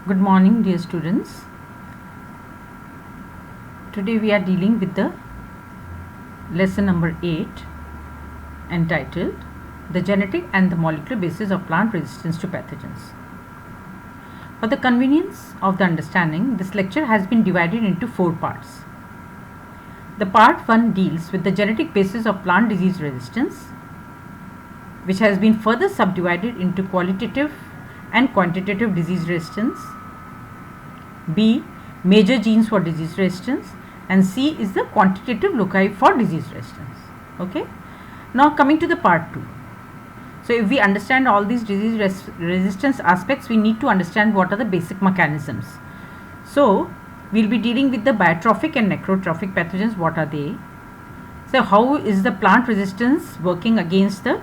Good morning, dear students. Today we are dealing with the lesson number 8 entitled The Genetic and the Molecular Basis of Plant Resistance to Pathogens. For the convenience of the understanding, this lecture has been divided into 4 parts. The part 1 deals with the genetic basis of plant disease resistance, which has been further subdivided into qualitative and quantitative disease resistance. B. Major genes for disease resistance, and C is the quantitative loci for disease resistance. Okay. Now coming to the part 2. So if we understand all these disease resistance aspects, we need to understand what are the basic mechanisms. So we'll be dealing with the biotrophic and necrotrophic pathogens. What are they? So how is the plant resistance working against the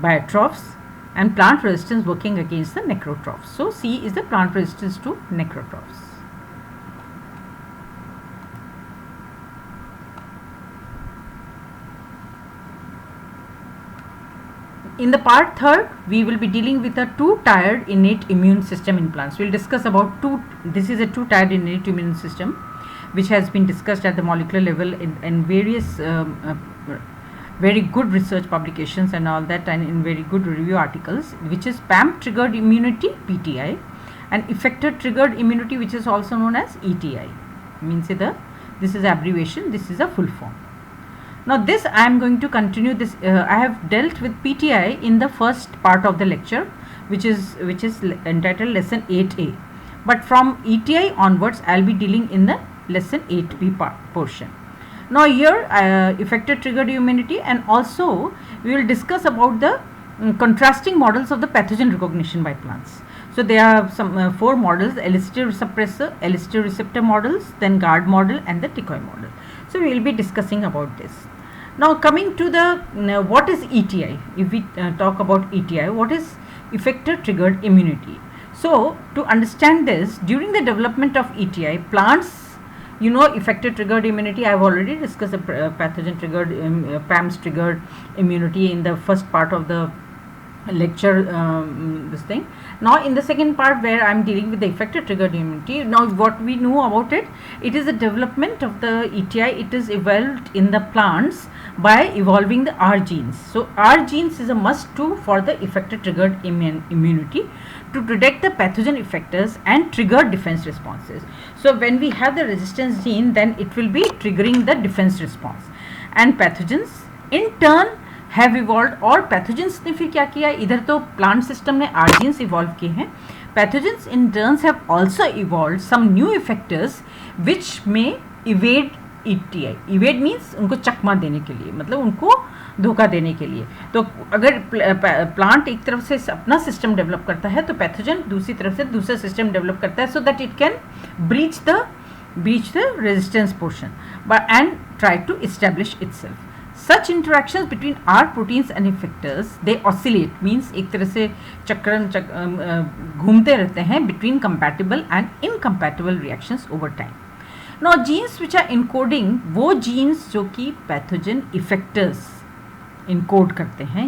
biotrophs and plant resistance working against the necrotrophs. So C is the plant resistance to necrotrophs. In the part 3rd, we will be dealing with a two-tiered innate immune system in plants. We will discuss about this is a two-tiered innate immune system which has been discussed at the molecular level in various very good research publications and all that, and in very good review articles, which is PAM triggered immunity, PTI, and effector triggered immunity, which is also known as ETI. Means this is abbreviation, this is a full form. Now this I am going to continue this. I have dealt with PTI in the first part of the lecture, which is entitled lesson 8A. But from ETI onwards, I will be dealing in the lesson 8B portion. Now here effector triggered immunity, and also we will discuss about the contrasting models of the pathogen recognition by plants. So there are some 4 models: elicitor suppressor, elicitor receptor models, then guard model, and the decoy model. So we will be discussing about this. Now coming to the what is ETI? If we talk about ETI, what is effector triggered immunity? So to understand this, during the development of ETI, plants, effector triggered immunity, I have already discussed the pathogen triggered PAMS triggered immunity in the first part of the lecture, this thing. Now in the second part, where I am dealing with the effector triggered immunity, now what we know about it, it is the development of the ETI. It is evolved in the plants by evolving the R genes. So R genes is a must do for the effector triggered immunity to detect the pathogen effectors and trigger defense responses. So when we have the resistance gene, then it will be triggering the defense response, and pathogens in turn have evolved. और pathogens ने फिर क्या किया, इधर तो plant system ने R genes evolve किए हैं, pathogens in turns have also evolved some new effectors which may evade ETI. evade means उनको चकमा देने के लिए, मतलब उनको धोखा देने के लिए. तो अगर प्लांट एक तरफ से अपना सिस्टम डेवलप करता है, तो पैथोजन दूसरी तरफ से दूसरा सिस्टम डेवलप करता है, so that it can breach the resistance portion and try to establish itself. Such interactions between R proteins and effectors, they oscillate, means एक तरह से चक्रण घूमते रहते हैं between compatible and incompatible reactions over time. Now genes which are encoding, वो genes जो कि pathogen effectors इनकोड करते हैं,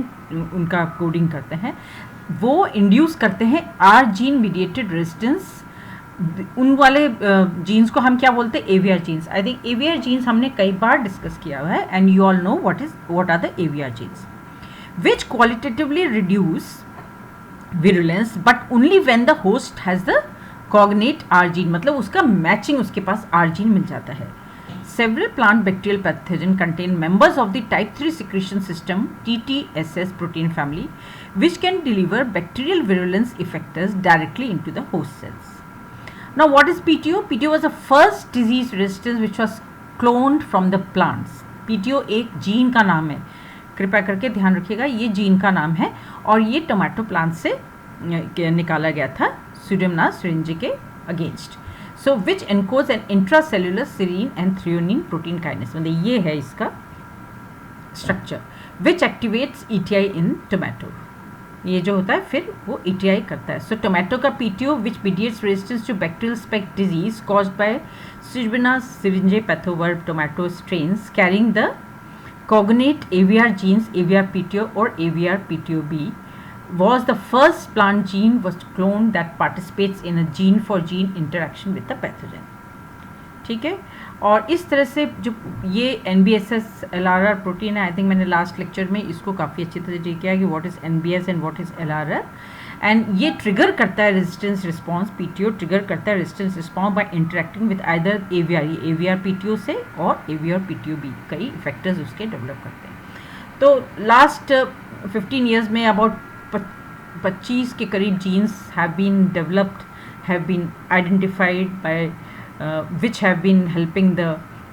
उनका कोडिंग करते हैं, वो इंड्यूस करते हैं आर जीन मीडिएटेड रेजिस्टेंस. उन वाले जीन्स को हम क्या बोलते हैं, AVR genes. I think AVR genes हमने कई बार डिस्कस किया हुआ है, and you all know what are the AVR genes, which qualitatively reduce virulence but only when the host has the cognate R gene, मतलब उसका मैचिंग उसके पास are gene मिल जाता है. Several plant bacterial pathogens contain members of the type 3 secretion system TTSS protein family, which can deliver bacterial virulence effectors directly into the host cells. Now what is PTO? PTO was the first disease resistance which was cloned from the plants. PTO एक gene का नाम है, कृपया करके ध्यान रखिएगा, ये gene का नाम है, और ये टोमेटो प्लांट से निकाला गया था Pseudomonas syringae के against. So which encodes an intracellular serine and threonine protein kinase, मतलब ये है इसका structure, which activates ETI in tomato. ये जो होता है फिर वो ETI करता है. So tomato का PTO which mediates resistance to bacterial speck disease caused by Pseudomonas syringae pathovirus tomato strains carrying the cognate AVR genes AVR PTO or AVR PTOB was the first plant gene was cloned that participates in a gene for gene interaction with the pathogen. ठीक है, और इस तरह से जो ये NBSS LRR protein है, I think मैंने लास्ट लेक्चर में इसको काफ़ी अच्छी तरह से किया कि what is NBS and what is LRR, and ये ट्रिगर करता है रेजिस्टेंस रिस्पॉन्स, PTO ट्रिगर करता है resistance response by interacting with either AVR PTO से और AVR PTO-B, कई इफेक्टर्स उसके डेवलप करते हैं. तो लास्ट 15 ईयर्स में अबाउट 25 के करीब genes have been developed, have been identified by which have been helping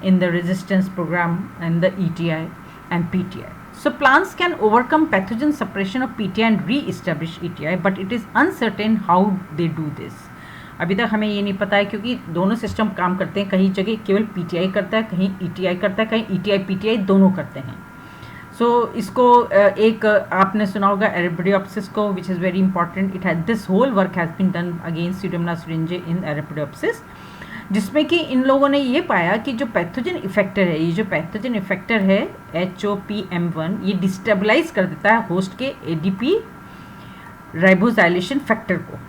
in the resistance program and the ETI and PTI. So plants can overcome pathogen suppression of PTI and re-establish ETI, but it is uncertain how they do this. अभी तक हमें ये नहीं पता है, क्योंकि दोनों system काम करते हैं. कहीं जगह केवल PTI करता है, कहीं ETI करता है, कहीं ETI PTI दोनों करते हैं. सो इसको एक आपने सुना होगा एरेपिडोप्सिस को, which is very important. It has this whole work has been done against Pseudomonas syringae in Arabidopsis, जिसमें कि इन लोगों ने ये पाया कि जो पैथोजन इफेक्टर है, ये जो पैथोजन इफेक्टर है HOPM1, ये डिस्टेबलाइज कर देता है होस्ट के ADP राइबोजाइलेशन फैक्टर को,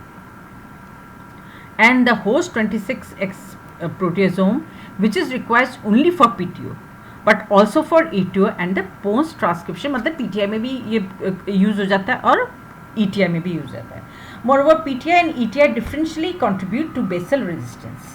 and the host 26X proteasome which is required only for PTO but also for ETO and the post transcription. मतलब PTI में भी ये यूज़ हो जाता है और ETI में भी यूज़ हो जाता है. Moreover PTI and ETI differentially contribute to basal resistance.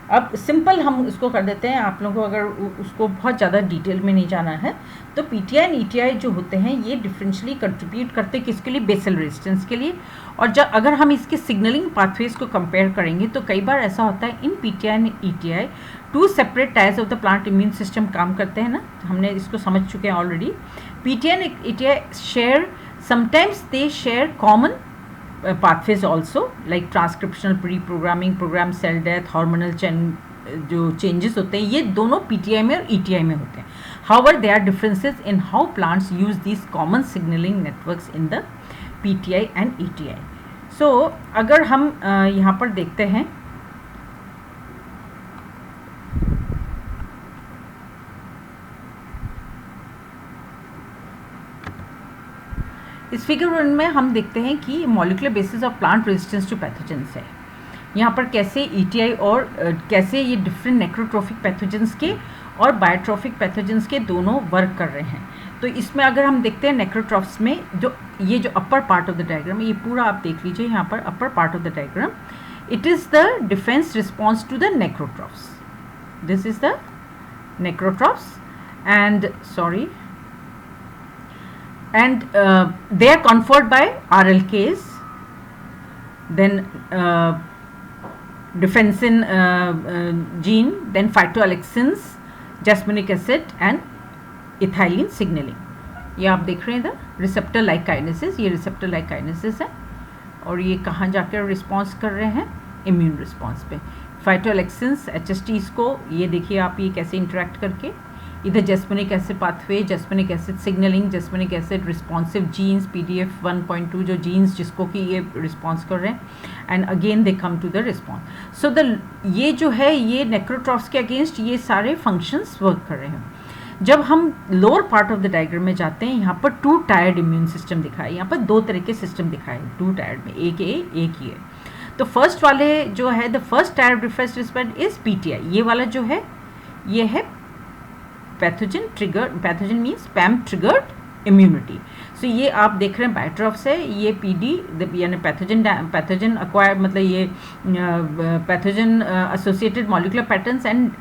अब सिंपल हम उसको कर देते हैं, आप लोगों को अगर उसको बहुत ज़्यादा डिटेल में नहीं जाना है, तो PTI एंड ETI जो होते हैं ये डिफरेंशियली कंट्रीब्यूट करते हैं किसके लिए, बेसल रेजिस्टेंस के लिए. और जब अगर हम इसके सिग्नलिंग पाथवेज को कंपेयर करेंगे तो कई बार ऐसा होता है in PTI and ETI two separate tiers of the plant immune system काम करते हैं ना, हमने इसको समझ चुके हैं already. PTI and ETI share, sometimes they share common pathways also, like transcriptional pre-programming, program cell death, hormonal जो changes होते हैं ये दोनों PTI में और ETI में होते हैं. However, there are differences in how plants use these common signaling networks in the PTI and ETI. So अगर हम यहाँ पर देखते हैं, इस फिगर 1 में हम देखते हैं कि molecular basis of plant resistance to pathogens है. यहाँ पर कैसे ETI और कैसे ये डिफरेंट नेक्रोट्रोफिक पैथोजेंस के और बायोट्रोफिक पैथोजेंस के दोनों वर्क कर रहे हैं. तो इसमें अगर हम देखते हैं नेक्रोट्रॉफ्स में, जो ये जो upper part of the diagram, ये पूरा आप देख लीजिए यहाँ पर upper part of the diagram, it is the defence response to the necrotrophs. This is the necrotrophs and sorry and they are conferred by RLKs, then defensin gene, then phytoalexins, jasminic acid and ethylene signaling. ये आप देख रहे हैं इधर receptor like kinesis, ये receptor like kinesis है और ये कहाँ जाकर रिस्पॉन्स कर रहे हैं, इम्यून रिस्पॉन्स पे. फाइटोअलेक्सिन्स HSTs को ये देखिए आप, ये कैसे इंटरेक्ट करके इधर jasmonic acid pathway, jasmonic acid signalling, jasmonic acid responsive genes PDF 1.2 जो जीन्स जिसको कि ये रिस्पॉन्स कर रहे हैं, and again they come to the response. So the ये जो है ये नेक्रोट्रॉफ्स के अगेंस्ट ये सारे फंक्शंस वर्क कर रहे हैं. जब हम lower part of the diagram में जाते हैं, यहाँ पर 2 टायर्ड इम्यून सिस्टम दिखाए, यहाँ पर 2 तरह के सिस्टम दिखाए 2 टायर्ड में, एक ए एक ये. तो फर्स्ट वाले जो है the first tier refresh response is PTI. ये वाला जो है ये है pathogen trigger, pathogen means पैम triggered immunity. सो ये आप देख रहे हैं बायोट्रॉफ्स है, ये PD यानी पैथोजन अक्वायर, मतलब ये pathogen associated molecular patterns and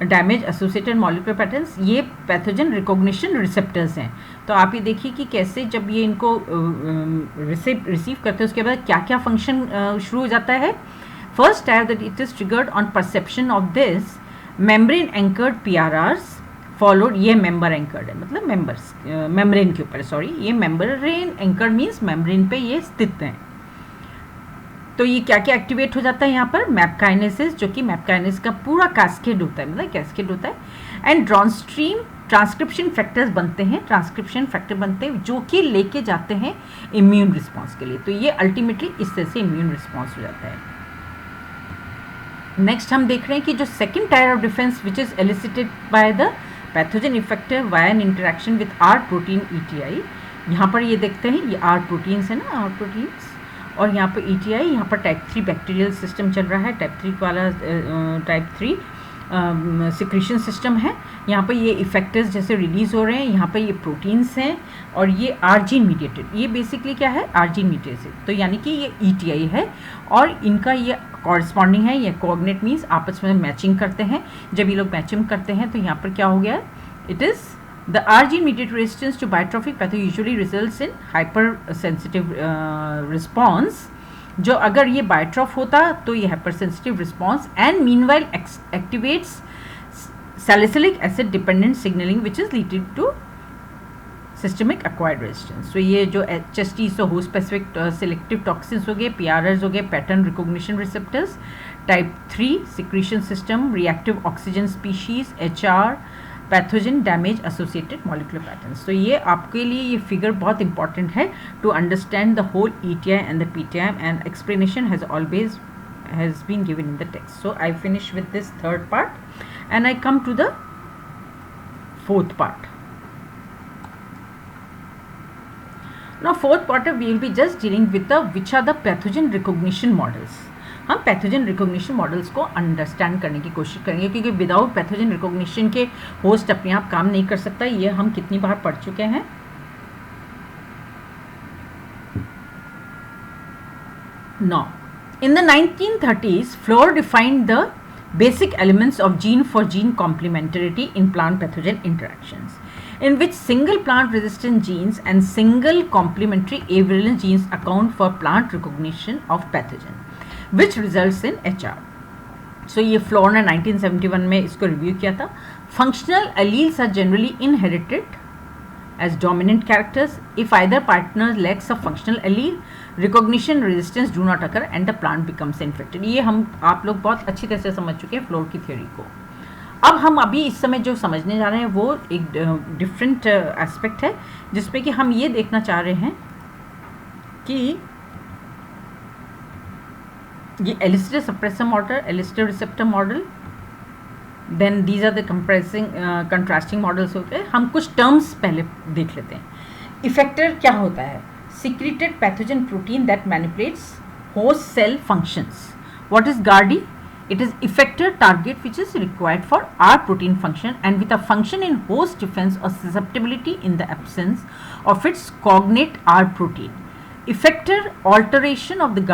damage associated molecular patterns, ये पैथोजन रिकॉग्निशन रिसेप्टर्स हैं. तो आप ये देखिए कि कैसे जब ये इनको रिसीव करते हैं उसके बाद क्या क्या फंक्शन शुरू हो जाता है. First tier that it is triggered on perception of this membrane anchored PRRs followed, ये मेम्बर एंकर्ड है मतलब मेम्बर्स मेम्ब्रेन के ऊपर, सॉरी ये मेम्ब्रेन एंकर्ड मीन्स मेम्ब्रेन पे ये स्थित हैं. तो ये क्या क्या एक्टिवेट हो जाता है यहाँ पर, मैप काइनेसिस, जो कि मैप काइनेसिस का पूरा कैस्केड होता है, मतलब कैस्केड होता है, एंड डाउनस्ट्रीम ट्रांसक्रिप्शन फैक्टर्स बनते हैं, ट्रांसक्रिप्शन फैक्टर बनते हैं जो कि लेके जाते हैं इम्यून रिस्पॉन्स के लिए. तो ये अल्टीमेटली इस तरह से इम्यून रिस्पॉन्स हो जाता है. नेक्स्ट हम देख रहे हैं कि जो second tier of defence which is elicited by the pathogen effector via an interaction with R protein ETI, यहाँ पर ये देखते हैं, ये आर प्रोटीन्स है ना, आर प्रोटीन्स, और यहाँ पर ETI, यहाँ पर टाइप 3 बैक्टीरियल सिस्टम चल रहा है, टाइप 3 वाला टाइप 3 सिक्रीशन सिस्टम है। यहाँ पर ये इफेक्टर्स जैसे रिलीज़ हो रहे हैं, यहाँ पर ये प्रोटीन्स हैं, और ये आर्जिन मीडिएटेड, ये बेसिकली क्या है, आर्जिन मीडिएटेड, तो यानी कि ये ETI है, और इनका ये कॉरस्पॉन्डिंग है, ये कोऑर्डिनेट मीन्स आपस में मैचिंग करते हैं। जब ये लोग मैचिंग करते हैं तो यहाँ पर क्या हो गया, it is the R gene mediated resistance to biotrophic patho usually results in hyper sensitive response. जो अगर ये बायोट्रॉफ होता तो ये hyper sensitive response, and meanwhile activates salicylic acid dependent signalling which is leading to systemic acquired resistance. तो ये जो HST so host specific selective toxins हो गए, PRRs हो गए, pattern recognition receptors, type 3 secretion system, reactive oxygen species, HR, pathogen damage associated molecular patterns. तो ये आपके लिए ये फिगर बहुत इंपॉर्टेंट है to understand the whole ETI and the PTM, and explanation has always has been given in the text. So I finish with this third part and I come to the fourth part. Now fourth part we will be just dealing with the which are the pathogen recognition models. हम pathogen recognition models को understand करने की कोशिश करेंगे, क्योंकि without pathogen recognition के host अपने आप काम नहीं कर सकता। ये हम कितनी बार पढ़ चुके हैं। Now, in the 1930s, Fleur defined the basic elements of gene-for-gene complementarity in plant pathogen interactions, in which single plant-resistant genes and single complementary avirulent genes account for plant recognition of pathogen, which results in HR. So ये floor ने 1971 में इसको review किया था। Functional alleles are generally inherited as dominant characters. If either partner lacks a functional allele, recognition resistance do not occur and the plant becomes infected. ये हम आप लोग बहुत अच्छी तरह से समझ चुके हैं फ्लोर की थ्योरी को। अब हम अभी इस समय जो समझने जा रहे हैं वो एक डिफरेंट एस्पेक्ट है, जिसमें कि हम ये देखना चाह रहे हैं कि ये elicitor suppressor model, elicitor receptor model, then these are the contrasting models होते हैं। हम कुछ टर्म्स पहले देख लेते हैं। इफेक्टर क्या होता है? Secreted pathogen protein that manipulates host cell functions. What is guardee? It is effector target which is required for R protein function and with a function in host defense or susceptibility in the absence of its cognate R protein. Effector alteration of the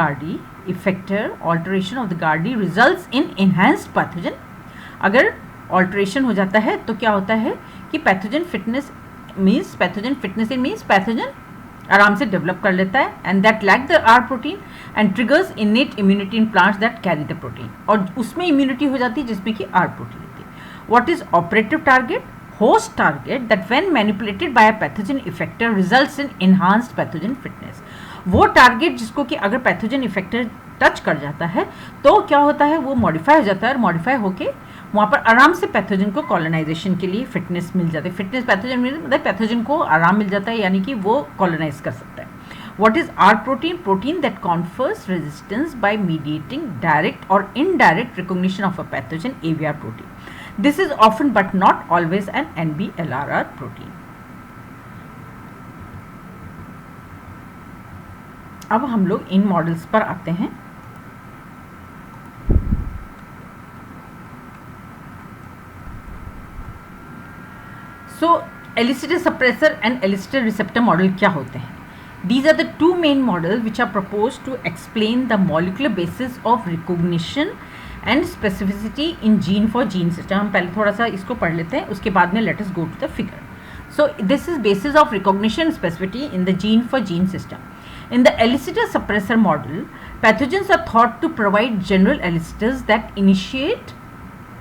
Gardy results in enhanced pathogen. अगर alteration हो जाता है तो क्या होता है कि pathogen fitness means pathogen आराम से डेवलप कर लेता है, and that lack the R protein and triggers innate immunity in plants that carry the protein, और उसमें इम्यूनिटी हो जाती है जिसमें कि R प्रोटीन होती है। What is operative target? Host target that when manipulated bye a pathogen effector results in enhanced pathogen fitness. वो टारगेट जिसको कि अगर पैथोजन इफेक्टर टच कर जाता है तो क्या होता है, वो मॉडिफाई हो जाता है, और मॉडिफाई होके वहाँ पर आराम से पैथोजन को कॉलोनाइजेशन के लिए फिटनेस मिल जाती है। फिटनेस पैथोजन मतलब पैथोजन को आराम मिल जाता है, यानी कि वो कॉलोनाइज कर सकता है। What is R protein? Protein that confers resistance by mediating direct और indirect recognition of a pathogen AVR protein. This is often but not always an NBLRR protein. अब हम लोग इन मॉडल्स पर आते हैं। So elicitor suppressor and elicitor receptor model क्या होते हैं? These are the two main models which are proposed to explain the molecular basis of recognition and specificity in gene for gene system. हम पहले थोड़ा सा इसको पढ़ लेते हैं, उसके बाद में let us go to the figure. So this is basis of recognition and specificity in the gene for gene system. In the elicitor suppressor model, pathogens are thought to provide general elicitors that initiate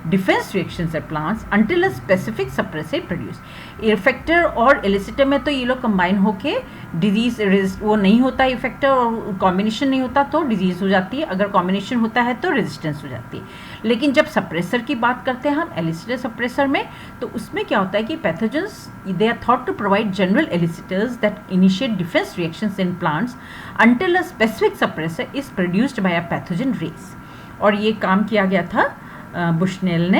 defence reactions at plants until a specific suppressor produce. Effector और elicitor में तो ये लोग combine होके disease वो नहीं होता, effector और कॉम्बिनेशन नहीं होता तो डिजीज हो जाती है, अगर कॉम्बिनेशन होता है तो रेजिस्टेंस हो जाती है। लेकिन जब सप्रेसर की बात करते हैं हम एलिसिटर सप्रेसर में, तो उसमें क्या होता है कि pathogens they are thought to provide general elicitors that initiate defence reactions in plants until a specific suppressor is produced by a pathogen race. और ये काम किया गया था बुशनेल ने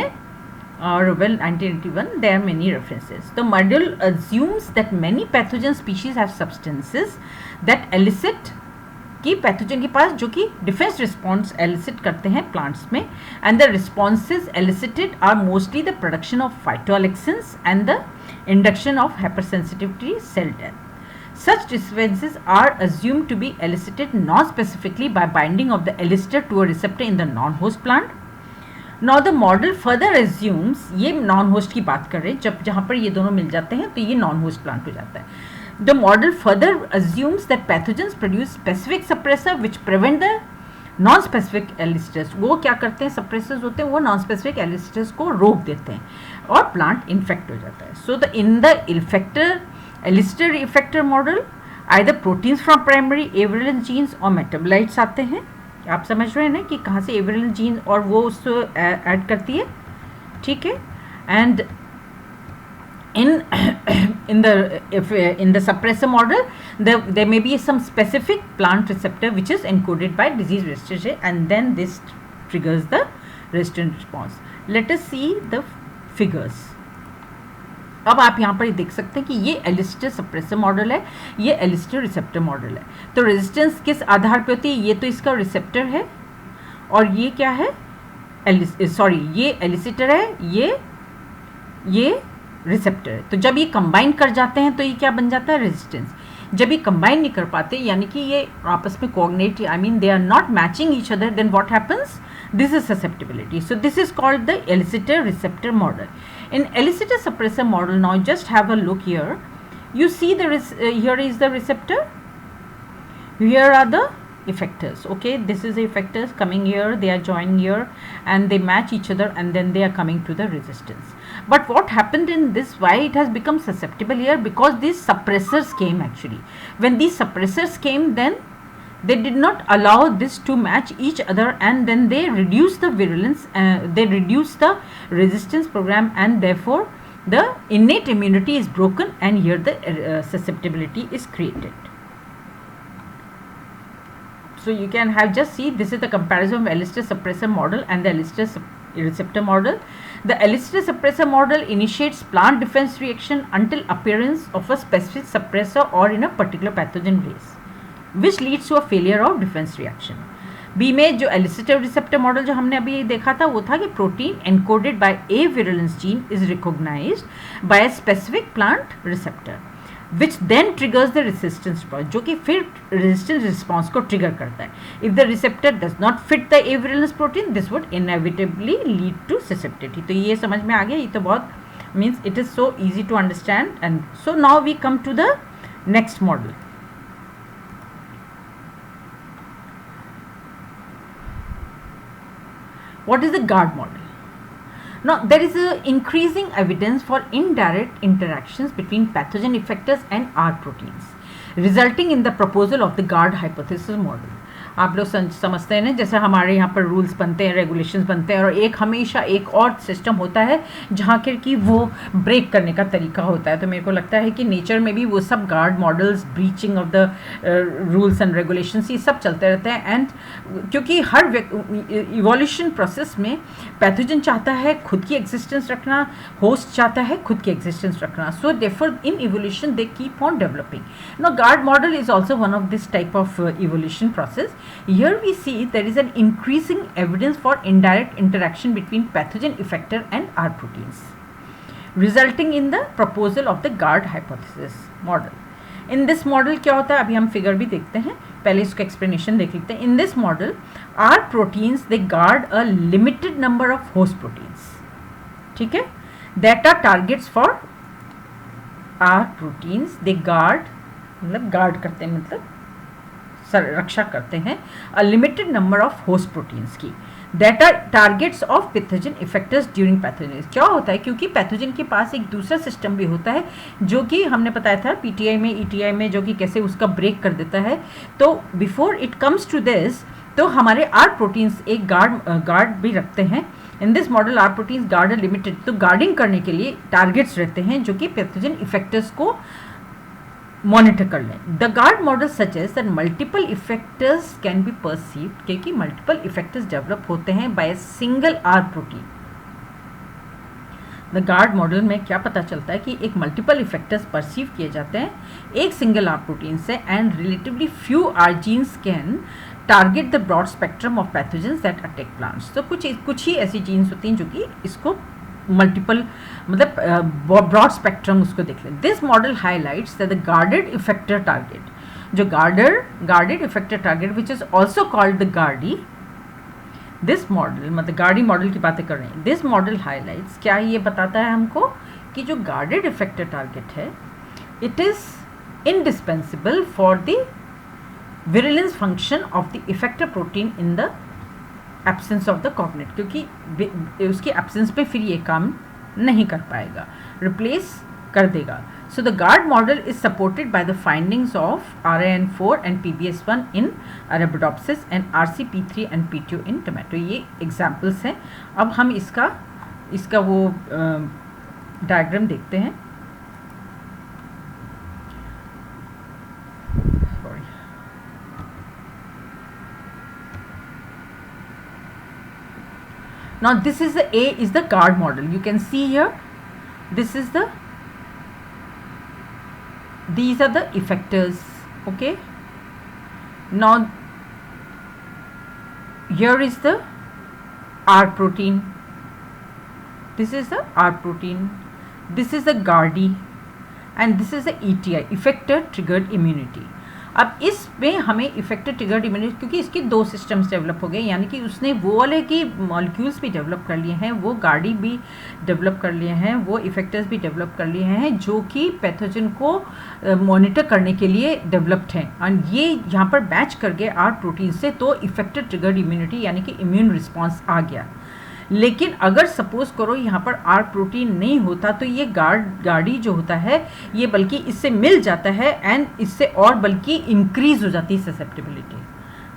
or well 1981, there are many references. The model assumes that many pathogen species have substances that elicit कि pathogen के पास जो कि डिफेंस रिस्पॉन्स एलिसिट करते हैं प्लांट्स में, and the responses elicited are mostly the production of phytoalexins and the induction of hypersensitivity cell death. Such responses are assumed to be elicited non-specifically by binding of the elicitor to a receptor in the non-host plant. Now the model further assumes, ये non-host की बात कर रहे हैं, जब जहाँ पर ये दोनों मिल जाते हैं तो ये non-host plant हो जाता है. The model further assumes that pathogens produce specific suppressor which prevent the non-specific elicitors. वो क्या करते हैं, suppressors होते हैं, वो non-specific elicitors को रोक देते हैं और plant infect हो जाता है. So in the elicitor effector model, either proteins from primary avirulent genes और metabolites आते हैं. आप समझ रहे हैं ना कि कहाँ से avirulent gene और वो उसको ऐड करती है, ठीक है. And in the suppressor model, there may be some specific plant receptor which is encoded by disease registration, and then this triggers the resistant response. Let us see the figures. अब आप यहाँ पर देख सकते हैं कि ये एलिसिटर सप्रेसर मॉडल है, ये एलिसिटर रिसेप्टर मॉडल है. तो रेजिस्टेंस किस आधार पे होती है, ये तो इसका रिसेप्टर है और ये क्या है, ये एलिसिटर है, ये रिसेप्टर है. तो जब ये कंबाइन कर जाते हैं तो ये क्या बन जाता है, रेजिस्टेंस. जब ये कंबाइन नहीं कर पाते, यानी कि ये आपस में coordinate, I mean they are not matching each other, then what happens, this is susceptibility. So this is called the elicitor receptor model. In elicitor suppressor model, now just have a look here. You see here is the receptor, here are the effectors. Okay, this is the effectors coming here, they are joining here and they match each other, and then they are coming to the resistance. But what happened in this, why it has become susceptible here, because these suppressors came actually. When these suppressors came, then they did not allow this to match each other, and then they reduce the virulence, they reduce the resistance program, and therefore the innate immunity is broken, and here the susceptibility is created. So you can have just see, this is the comparison of elicitor suppressor model and the elicitor receptor model. The elicitor suppressor model initiates plant defense reaction until appearance of a specific suppressor or in a particular pathogen race, which leads to a failure of defense reaction. B में जो एलिसिटर receptor model जो हमने अभी देखा था वो था कि protein encoded by avirulence gene is recognised by a specific plant receptor which then triggers the resistance response, जो कि फिर रेजिस्टेंस रिस्पॉन्स को ट्रिगर करता है. If the receptor does not fit the avirulence protein, this would inevitably lead to susceptibility. तो ये समझ में आ गया, ये तो बहुत means it is so easy to understand. And so now we come to the next model. What is the GARD model? Now, there is increasing evidence for indirect interactions between pathogen effectors and R proteins, resulting in the proposal of the GARD hypothesis model. आप लोग समझते हैं ना, जैसे हमारे यहाँ पर rules बनते हैं, रेगुलेशंस बनते हैं, और एक हमेशा एक और सिस्टम होता है जहाँ कि वो ब्रेक करने का तरीका होता है. तो मेरे को लगता है कि नेचर में भी वो सब guard models, breaching of the rules and regulations, ये सब चलते रहते हैं. एंड क्योंकि हर इवोल्यूशन प्रोसेस में पैथोजन चाहता है खुद की एग्जिस्टेंस रखना, होस्ट चाहता है खुद की एग्जिस्टेंस रखना. So therefore in evolution they keep on developing. Now guard model is also one of this type of evolution process. Here we see there is an increasing evidence for indirect interaction between pathogen effector and R proteins, resulting in the proposal of the GARD hypothesis model. In this model क्या होता है, अभी हम figure भी देखते हैं, पहले इसको एक्सप्लेनेशन देख लेते हैं. In this model, R proteins they guard a limited number of host proteins, ठीक है, that are targets for R proteins. They guard, मतलब guard करते हैं, मतलब रक्षा करते हैं a limited number of host proteins की, that are targets of pathogen effectors during pathogenesis. क्या होता है, क्योंकि पैथोजन के पास एक दूसरा सिस्टम भी होता है जो कि हमने बताया था पीटीआई में, ईटीआई में, जो कि कैसे उसका ब्रेक कर देता है. तो before it comes to this, तो हमारे आर प्रोटीन्स एक गार्ड भी रखते हैं. In this model R proteins guard are limited, तो गार्डिंग करने के लिए टारगेट्स रहते हैं जो कि पैथोजन इफेक्टर्स को मॉनिटर कर लें. The guard model suggest that multiple effectors can be perceived, क्योंकि मल्टीपल इफेक्टर्स डेवलप होते हैं by single R protein. The guard model में क्या पता चलता है कि एक मल्टीपल इफेक्टर्स परसीव किए जाते हैं एक सिंगल आर प्रोटीन से, and relatively few R genes can target the broad spectrum of pathogens that attack plants. तो कुछ ही ऐसी जीन्स होती हैं जो कि इसको मल्टीपल मतलब ब्रॉड स्पेक्ट्रम उसको देख लें। This model highlights that the guarded effector target, जो guarded effector target which is also called the guardee, this model मतलब गार्डी मॉडल की बातें कर रहे हैं। दिस मॉडल हाईलाइट्स, क्या ये बताता है हमको कि जो गार्डेड इफेक्टर टारगेट है it is indispensable for the virulence function of the effector protein in the absence of the cognate, क्योंकि उसके एब्सेंस पे फिर ये काम नहीं कर पाएगा, रिप्लेस कर देगा। So the GARD model is supported by the findings of RIN4 and PBS1 in Arabidopsis and RCP3 and P2 in tomato। ये examples हैं। अब हम इसका वो डायग्राम देखते हैं। Now this is the A is the GARD model. You can see here, this is the, these are the effectors, okay. Now here is the R protein, this is the R protein, this is the GARDI and this is the ETI, effector triggered immunity। अब इसमें हमें effector triggered immunity, क्योंकि इसके दो systems develop हो गए, यानी कि उसने वो वाले की मॉलिक्यूल्स भी डेवलप कर लिए हैं, वो गार्डी भी डेवलप कर लिए हैं, वो इफेक्टर्स भी डेवलप कर लिए हैं जो कि पैथोजन को मॉनिटर करने के लिए डेवलप्ड हैं, और ये यहाँ पर मैच कर गए आर प्रोटीन से, तो इफेक्टर ट्रिगर्ड इम्यूनिटी यानी कि इम्यून रिस्पॉन्स आ गया। लेकिन अगर सपोज करो यहाँ पर आर प्रोटीन नहीं होता तो ये गार्डी जो होता है ये बल्कि इससे मिल जाता है एंड इससे और बल्कि इंक्रीज हो जाती है ससेप्टिबिलिटी।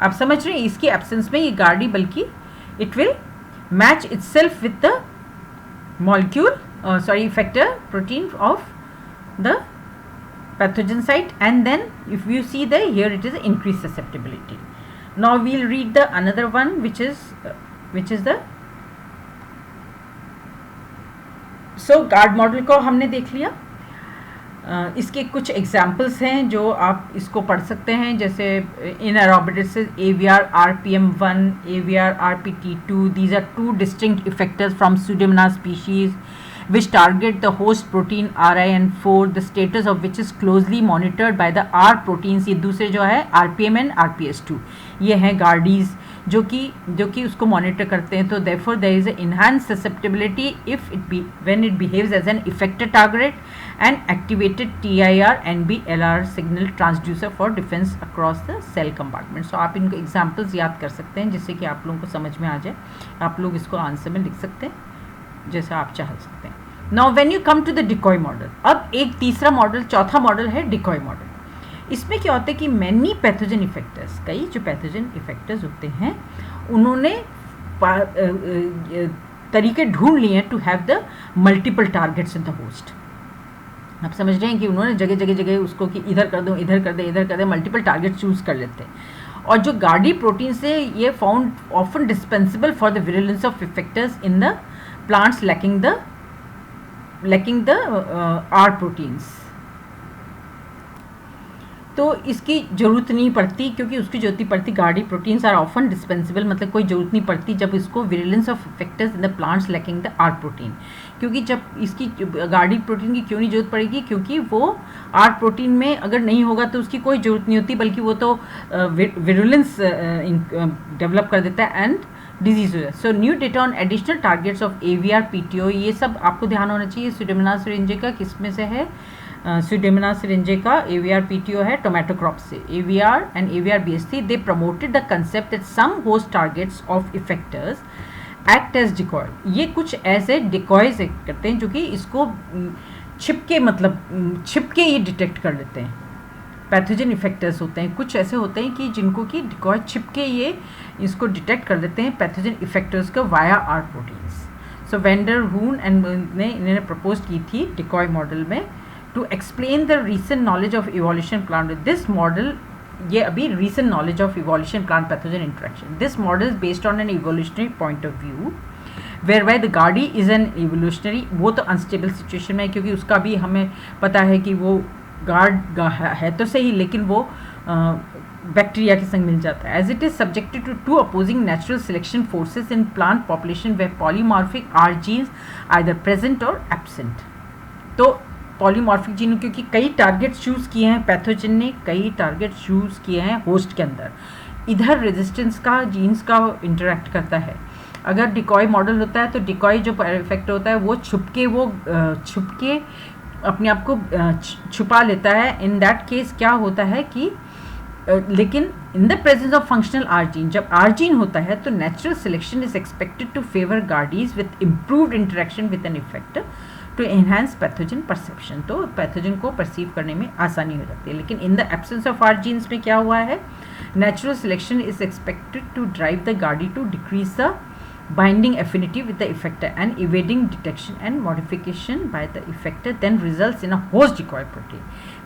आप समझ रहे हैं, इसकी एब्सेंस में ये गार्डी बल्कि it will match itself with the molecule effector protein of the pathogen site, and then if you see the here it is increased susceptibility. Now we'll read the another one which is the so GARD model को हमने देख लिया। इसके कुछ examples हैं जो आप इसको पढ़ सकते हैं, जैसे इन एरोबिडिस AVR RPM1, AVR RPT2, these are two distinct effectors from Pseudomonas species which target the host protein RIN4, the status of which is closely monitored by the R proteins। ये दूसरे जो है RPM and RPS2, ये हैं गार्डीज जो कि उसको monitor करते हैं। तो therefore there is a enhanced susceptibility if when it behaves as an effector target and activated TIR NB-LR signal transducer for defense across the cell compartment। So आप इनको एग्जाम्पल्स याद कर सकते हैं जिससे कि आप लोगों को समझ में आ जाए। आप लोग इसको आंसर में लिख सकते हैं जैसा आप चाह सकते हैं। Now when you come to the decoy model, अब एक तीसरा मॉडल, चौथा मॉडल है डिकॉय मॉडल। इसमें क्या होता है कि मैनी पैथोजन इफेक्टर्स, कई जो पैथोजन इफेक्टर्स होते हैं उन्होंने तरीके ढूंढ लिए हैं to have the multiple targets in the host. आप समझ रहे हैं कि उन्होंने जगह जगह उसको कि इधर कर दो, इधर कर दे, इधर कर दे, मल्टीपल टारगेट चूज कर लेते हैं। और जो गार्डी प्रोटीन से ये found often dispensable for the virulence of effectors in the plants lacking the R proteins। तो इसकी ज़रूरत नहीं पड़ती, क्योंकि उसकी ज़रूरत नहीं पड़ती। Guardee proteins are often dispensable, मतलब कोई ज़रूरत नहीं पड़ती जब इसको virulence of effectors in the plants lacking the R protein. क्योंकि जब इसकी गार्डी प्रोटीन की क्यों नहीं जरूरत पड़ेगी, क्योंकि वो आर प्रोटीन में अगर नहीं होगा तो उसकी कोई ज़रूरत नहीं होती, बल्कि वो तो विरुलेंस डेवलप कर देता है एंड डिजीज हो जाए। So new data on additional targets of AVR PTO, ये सब आपको ध्यान होना चाहिए। Pseudomonas syringica किस में से है? Pseudomonas syringica AVR PTO है टोमेटो क्रॉप से। AVR and AVR BST they promoted the concept that some host targets of effectors act as decoy। ये कुछ ऐसे डिकॉयज करते हैं जो कि इसको छिपके ये डिटेक्ट कर लेते हैं। पैथोजन इफेक्टर्स होते हैं, कुछ ऐसे होते हैं कि जिनको कि डिकॉय छिपके ये इसको डिटेक्ट कर देते हैं पैथोजन इफेक्टर्स को via R proteins. So van der Hoorn and ने इन्होंने प्रपोज की थी डिकॉय मॉडल में to explain the recent knowledge of evolution plant. This model, ये अभी recent knowledge of evolution plant pathogen interaction, this model is based on an evolutionary point of view where by the guardee is an evolutionary, वो तो unstable situation में है क्योंकि उसका भी हमें पता है कि वो गार्ड है तो सही, लेकिन वो बैक्टीरिया के संग मिल जाता है. As it is subjected to opposing natural selection forces in plant population वे polymorphic R genes either present और एब्सेंट. तो पॉलीमॉर्फिक जीन क्योंकि कई टारगेट चूज़ किए हैं पैथोजन ने, कई टारगेट चूज़ किए हैं होस्ट के अंदर, इधर रेजिस्टेंस का जीन्स का इंटरेक्ट करता है. अगर डिकॉय मॉडल होता है तो डिकॉय जो इफेक्ट होता है वो छुप के अपने आप को छुपा लेता है. इन दैट केस क्या होता है कि लेकिन in the presence of functional R gene, जब आर्जीन होता है तो natural selection is expected to favour guardees with improved interaction with an effect to enhance pathogen perception. तो पैथोजन को परसीव करने में आसानी हो जाती है. लेकिन in the absence of R genes में क्या हुआ है, natural selection is expected to drive the guardee to decrease the binding affinity with the effector and evading detection and modification by the effector then results in a host decoy protein.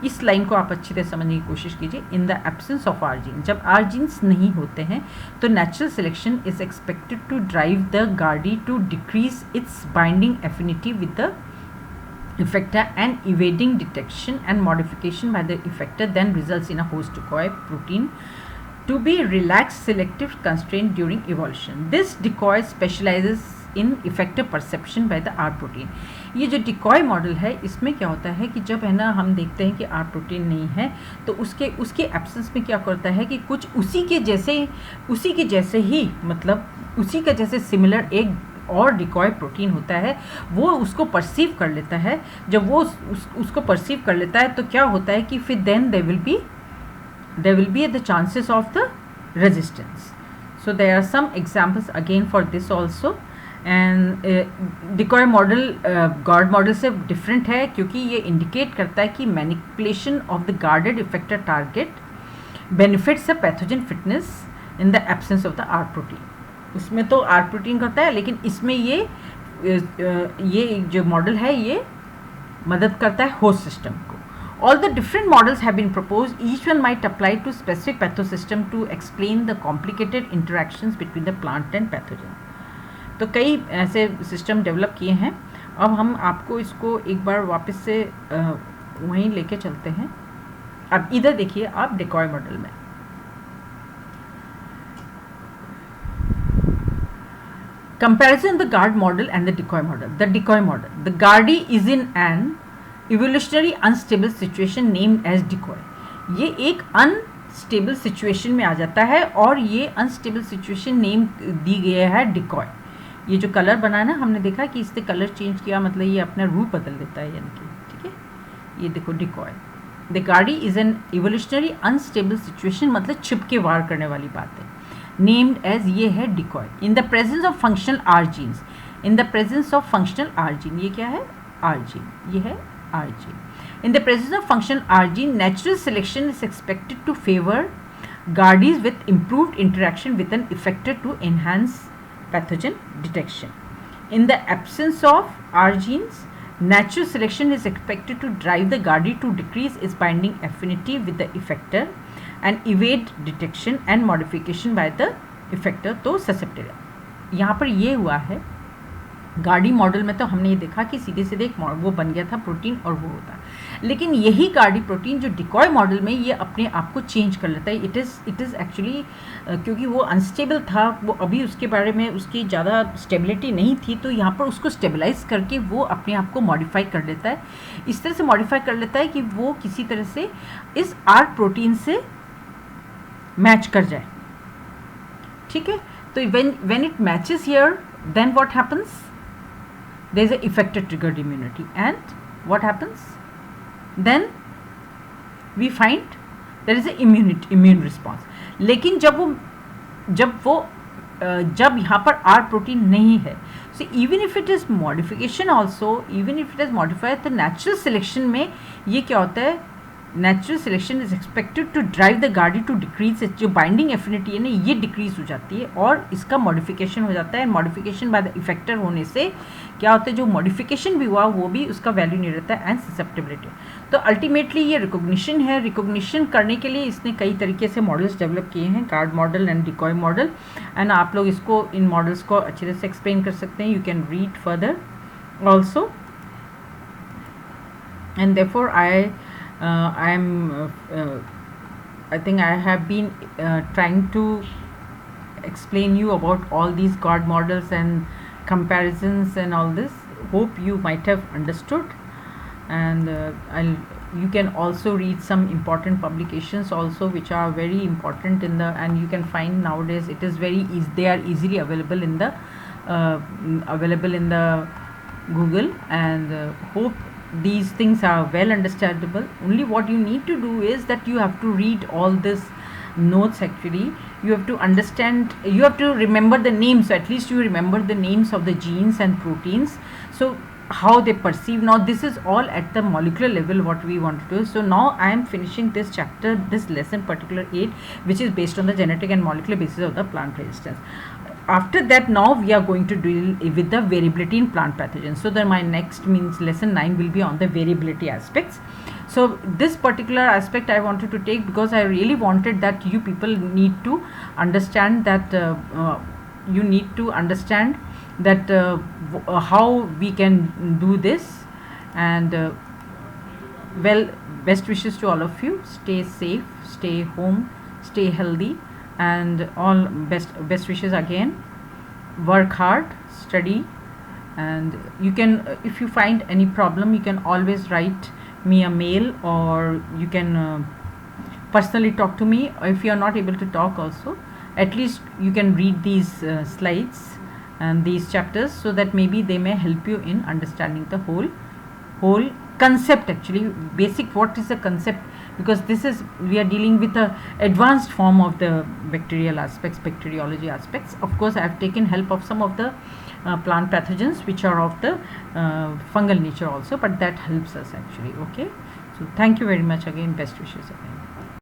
इस line को आप अच्छी तरह समझने की कोशिश कीजिए. In the absence of R gene, जब आर्जीन्स नहीं होते हैं तो natural selection is expected to drive the guardee to decrease its binding affinity with the effector and evading detection and modification by the effector then results in a host decoy protein to be relaxed selective constraint during evolution. This decoy specializes in effector perception by the R protein. ये जो decoy model है इसमें क्या होता है कि जब है ना हम देखते हैं कि R प्रोटीन नहीं है तो उसके एब्सेंस में क्या करता है कि कुछ उसी के जैसे ही मतलब उसी का जैसे सिमिलर एक और डिकॉय प्रोटीन होता है, वो उसको परसीव कर लेता है. जब वो उसको परसीव कर लेता है तो क्या होता है कि फिर then there will be the chances of the resistance. So there are some examples again for this also. And decoy model guard model से different है क्योंकि ये indicate करता है कि manipulation of the guarded effector target benefits the pathogen fitness in the absence of the R protein. उसमें तो R protein करता है लेकिन इसमें ये जो मॉडल है ये मदद करता है होस्ट सिस्टम को. All the different models have been proposed. Each one might apply to specific pathosystem to explain the complicated interactions between the plant and pathogen. तो कई ऐसे सिस्टम डेवलप किए हैं. अब हम आपको इसको एक बार वापस से वहीं लेके चलते हैं. अब इधर देखिए आप डिकॉय मॉडल में comparison of the guard model and the decoy model. The decoy model. The guardie is in an evolutionary unstable situation named as decoy. ये एक अनस्टेबल सिचुएशन में आ जाता है और ये अनस्टेबल सिचुएशन नेम दी गई है डिकॉय. ये जो कलर बना है ना, हमने देखा कि इससे कलर चेंज किया मतलब ये अपना रूप बदल देता है, यानी कि ठीक है. ये देखो decoy. The Gardi is an evolutionary unstable situation, मतलब छिप के वार करने वाली बात है. नेम्ड एज ये है decoy. In the presence of functional R genes, in the presence of functional R gene, ये क्या है आर्जीन, ये है आर्जीन. In the presence of functional argine, natural selection is expected to favor guardies with improved interaction with an effector to enhance pathogen detection. In the absence of argines, natural selection is expected to drive the guardie to decrease its binding affinity with the effector and evade detection and modification by the effector. तो susceptible. यहाँ पर ये हुआ है Gardi model में तो हमने ये देखा कि सीधे सीधे एक वो बन गया था प्रोटीन और वो होता, लेकिन यही गार्डी प्रोटीन जो डिकॉय मॉडल में ये अपने आप को चेंज कर लेता है. इट इज़ एक्चुअली क्योंकि वो अनस्टेबल था, वो अभी उसके बारे में उसकी ज़्यादा स्टेबिलिटी नहीं थी, तो यहाँ पर उसको स्टेबलाइज करके वो अपने आप को मॉडिफाई कर लेता है. इस तरह से मॉडिफाई कर लेता है कि वो किसी तरह से इस आर प्रोटीन से मैच कर जाए. ठीक है, तो when it matches here then what happens, there is a effector triggered immunity and what happens then we find there is a immune response. लेकिन जब यहाँ पर R protein नहीं है, so even if it is modification also, even if it is modified, तो natural selection में ये क्या होता है natural selection is expected to drive the guardee to decrease, जो बाइंडिंग एफिनिटी है ना ये डिक्रीज हो जाती है और इसका मॉडिफिकेशन हो जाता है। मॉडिफिकेशन बाय द इफेक्टर होने से क्या होता है, जो मॉडिफिकेशन भी हुआ वो भी उसका वैल्यू नहीं रहता है, एंड ससेप्टेबिलिटी। तो अल्टीमेटली ये रिकॉग्निशन है। रिकॉग्निशन करने के लिए इसने कई तरीके से मॉडल्स डेवलप किए हैं, guard model and decoy model, and आप लोग इसको इन मॉडल्स को अच्छी तरह से एक्सप्लेन कर सकते हैं। You can read further also, and therefore I think I have been trying to explain you about all these guard models and comparisons and all this. Hope you might have understood, and you can also read some important publications also which are very important in the, and you can find nowadays it is very easy, they are easily available in the Google, and hope these things are well understandable. Only what you need to do is that you have to read all this notes. Actually you have to understand, you have to remember the names, so at least you remember the names of the genes and proteins, so how they perceive. Now this is all at the molecular level what we want to do. So now I am finishing this chapter, this lesson particular 8, which is based on the genetic and molecular basis of the plant resistance. After that, now we are going to deal with the variability in plant pathogens. So then my next means lesson 9 will be on the variability aspects. So this particular aspect I wanted to take because I really wanted that you people need to understand that you need to understand that how we can do this, and well, best wishes to all of you. Stay safe, stay home, stay healthy, and all best wishes again. Work hard, study, and you can if you find any problem you can always write me a mail, or you can personally talk to me. If you are not able to talk also, at least you can read these slides and these chapters, so that maybe they may help you in understanding the whole concept. Actually basic, what is the concept, because this is, we are dealing with a advanced form of the bacterial aspects, bacteriology aspects. Of course I have taken help of some of the plant pathogens which are of the fungal nature also, but that helps us actually. Okay, so thank you very much again, best wishes again.